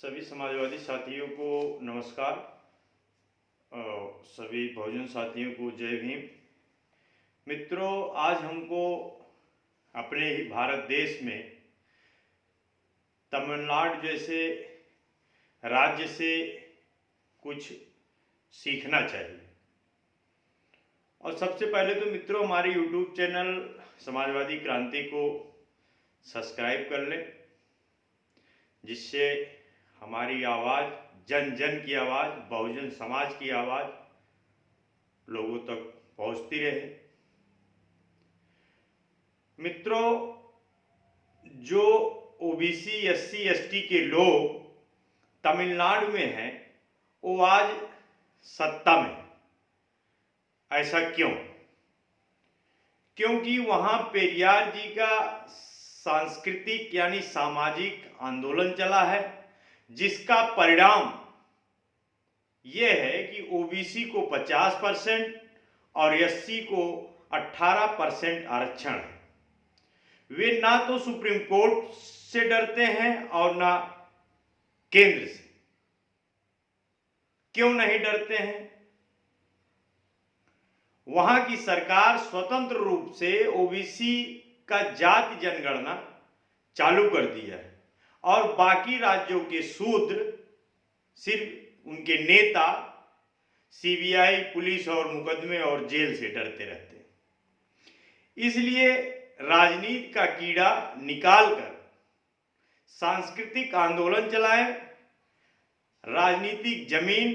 सभी समाजवादी साथियों को नमस्कार और सभी बहुजन साथियों को जय भीम। मित्रों, आज हमको अपने ही भारत देश में तमिलनाडु जैसे राज्य से कुछ सीखना चाहिए। और सबसे पहले तो मित्रों, हमारे YouTube चैनल समाजवादी क्रांति को सब्सक्राइब कर लें, जिससे हमारी आवाज़, जन जन की आवाज़, बहुजन समाज की आवाज़ लोगों तक पहुंचती रहे। मित्रों, जो ओबीसी एससी एसटी के लोग तमिलनाडु में हैं, वो आज सत्ता में। ऐसा क्यों? क्योंकि वहाँ पेरियार जी का सांस्कृतिक यानी सामाजिक आंदोलन चला है, जिसका परिणाम यह है कि ओबीसी को 50% और एससी को 18% आरक्षण है। वे ना तो सुप्रीम कोर्ट से डरते हैं और ना केंद्र से। क्यों नहीं डरते हैं? वहां की सरकार स्वतंत्र रूप से ओबीसी का जाति जनगणना चालू कर दिया है और बाकी राज्यों के शूद्र सिर्फ उनके नेता सीबीआई, पुलिस और मुकदमे और जेल से डरते रहते हैं। इसलिए राजनीति का कीड़ा निकालकर सांस्कृतिक आंदोलन चलाएं। राजनीतिक जमीन,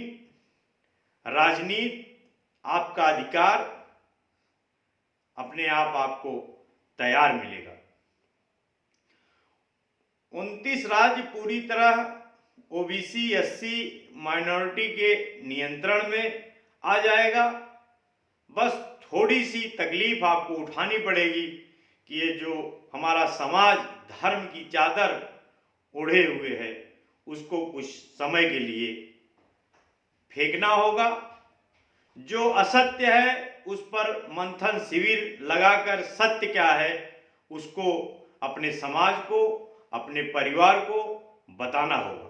राजनीति आपका अधिकार अपने आप आपको तैयार मिलेगा। 29 राज्य पूरी तरह ओबीसी एससी माइनॉरिटी के नियंत्रण में आ जाएगा। बस थोड़ी सी तकलीफ आपको उठानी पड़ेगी कि ये जो हमारा समाज धर्म की चादर ओढ़े हुए है, उसको कुछ समय के लिए फेंकना होगा। जो असत्य है उस पर मंथन शिविर लगाकर सत्य क्या है उसको अपने समाज को, अपने परिवार को बताना होगा।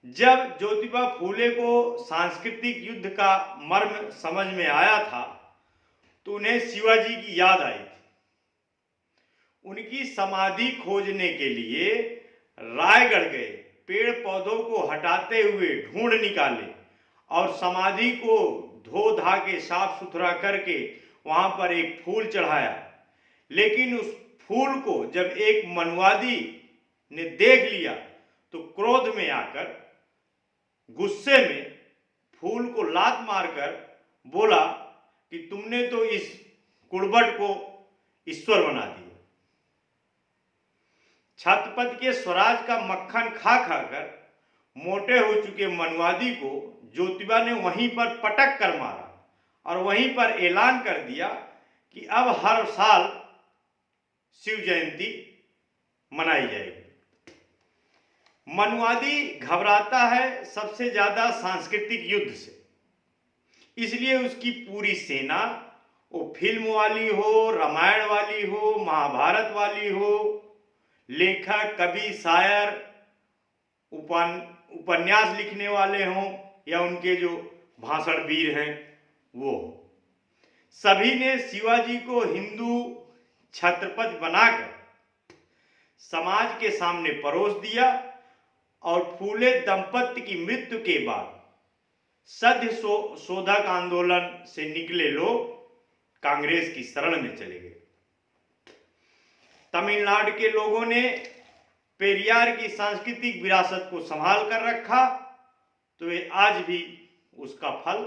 जब ज्योतिबा फूले को सांस्कृतिक युद्ध का मर्म समझ में आया था तो उन्हें शिवाजी की याद आई थी। उनकी समाधि खोजने के लिए रायगढ़ गए, पेड़ पौधों को हटाते हुए ढूंढ निकाले और समाधि को धो धा के साफ सुथरा करके वहां पर एक फूल चढ़ाया। लेकिन उस फूल को जब एक मनुवादी ने देख लिया तो क्रोध में आकर, गुस्से में फूल को लात मारकर बोला कि तुमने तो इस कुड़बट को ईश्वर बना दिया। छत्रपति के स्वराज का मक्खन खा खाकर मोटे हो चुके मनुवादी को ज्योतिबा ने वहीं पर पटक कर मारा और वहीं पर ऐलान कर दिया कि अब हर साल शिव जयंती मनाई जाएगी। मनुवादी घबराता है सबसे ज्यादा सांस्कृतिक युद्ध से, इसलिए उसकी पूरी सेना, वो फिल्म वाली हो, रामायण वाली हो, महाभारत वाली हो, लेखक, कवि, शायर, उपन्यास लिखने वाले हों या उनके जो भाषण वीर हैं वो, सभी ने शिवाजी को हिंदू छत्रपति बनाकर समाज के सामने परोस दिया। और फूले दंपत्ति की मृत्यु के बाद सद्य शोधक आंदोलन से निकले लोग कांग्रेस की शरण में चले गए। तमिलनाडु के लोगों ने पेरियार की सांस्कृतिक विरासत को संभाल कर रखा, तो वे आज भी उसका फल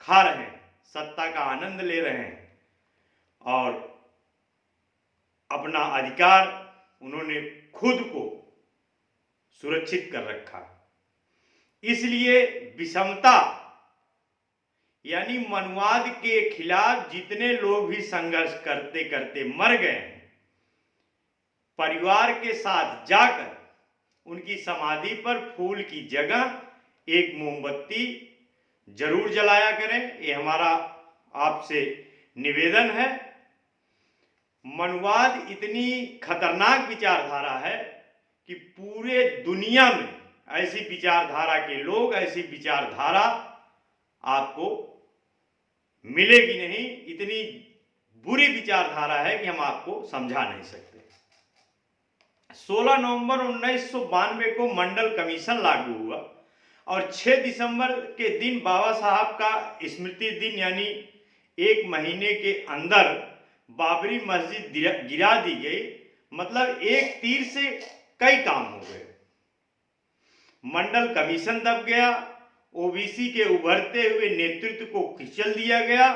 खा रहे हैं, सत्ता का आनंद ले रहे हैं और अपना अधिकार उन्होंने खुद को सुरक्षित कर रखा। इसलिए विषमता यानी मनुवाद के खिलाफ जितने लोग भी संघर्ष करते करते मर गए हैं, परिवार के साथ जाकर उनकी समाधि पर फूल की जगह एक मोमबत्ती जरूर जलाया करें। ये हमारा आपसे निवेदन है। मनुवाद इतनी खतरनाक विचारधारा है कि पूरे दुनिया में ऐसी विचारधारा के लोग, ऐसी विचारधारा आपको मिलेगी नहीं। इतनी बुरी विचारधारा है कि हम आपको समझा नहीं सकते। 16 नवंबर 1992 को मंडल कमीशन लागू हुआ और 6 दिसंबर के दिन बाबा साहब का स्मृति दिन यानी एक महीने के अंदर बाबरी मस्जिद गिरा दी गई। मतलब एक तीर से कई काम हो गए। मंडल कमीशन दब गया, ओबीसी के उभरते हुए नेतृत्व को कुचल दिया गया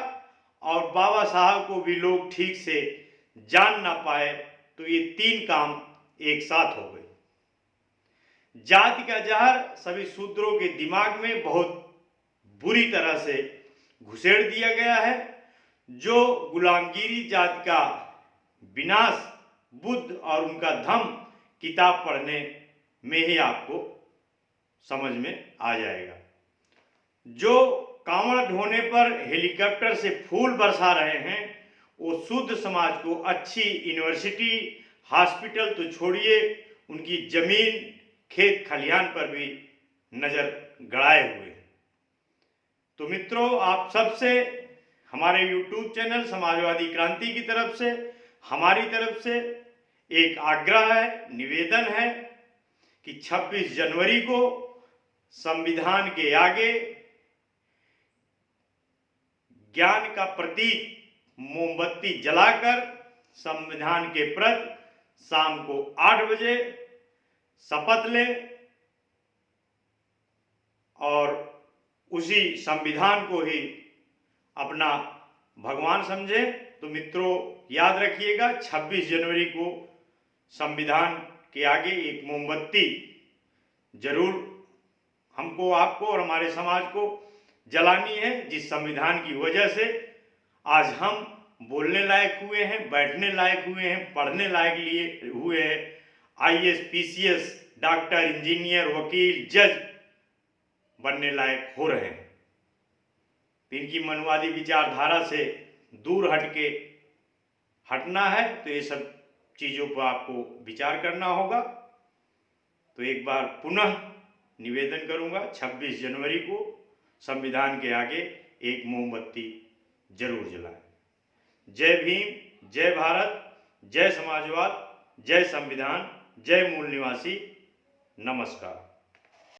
और बाबा साहब को भी लोग ठीक से जान ना पाए। तो ये तीन काम एक साथ हो गए। जाति का जहर सभी शूद्रों के दिमाग में बहुत बुरी तरह से घुसेड़ दिया गया है। जो गुलामगिरी जाति का विनाश बुद्ध और उनका धम्म किताब पढ़ने में ही आपको समझ में आ जाएगा। जो कांवड़ ढोने पर हेलीकॉप्टर से फूल बरसा रहे हैं वो शुद्ध समाज को अच्छी यूनिवर्सिटी, हॉस्पिटल तो छोड़िए, उनकी जमीन, खेत खलिहान पर भी नजर गड़ाए हुए। तो मित्रों, आप सबसे हमारे YouTube चैनल समाजवादी क्रांति की तरफ से, हमारी तरफ से एक आग्रह है, निवेदन है कि 26 जनवरी को संविधान के आगे ज्ञान का प्रतीक मोमबत्ती जलाकर संविधान के प्रति शाम को 8 बजे शपथ लें और उसी संविधान को ही अपना भगवान समझें। तो मित्रों, याद रखिएगा 26 जनवरी को संविधान के आगे एक मोमबत्ती जरूर हमको, आपको और हमारे समाज को जलानी है, जिस संविधान की वजह से आज हम बोलने लायक हुए हैं, बैठने लायक हुए हैं, पढ़ने लायक लिए हुए हैं, आईएएस, पीसीएस, डॉक्टर, इंजीनियर, वकील, जज बनने लायक हो रहे हैं। इनकी मनवादी विचारधारा से दूर हटना है। तो ये सब चीज़ों पर आपको विचार करना होगा। तो एक बार पुनः निवेदन करूंगा, 26 जनवरी को संविधान के आगे एक मोमबत्ती जरूर जलाएं। जय भीम, जय भारत, जय समाजवाद, जय संविधान, जय मूल निवासी। नमस्कार।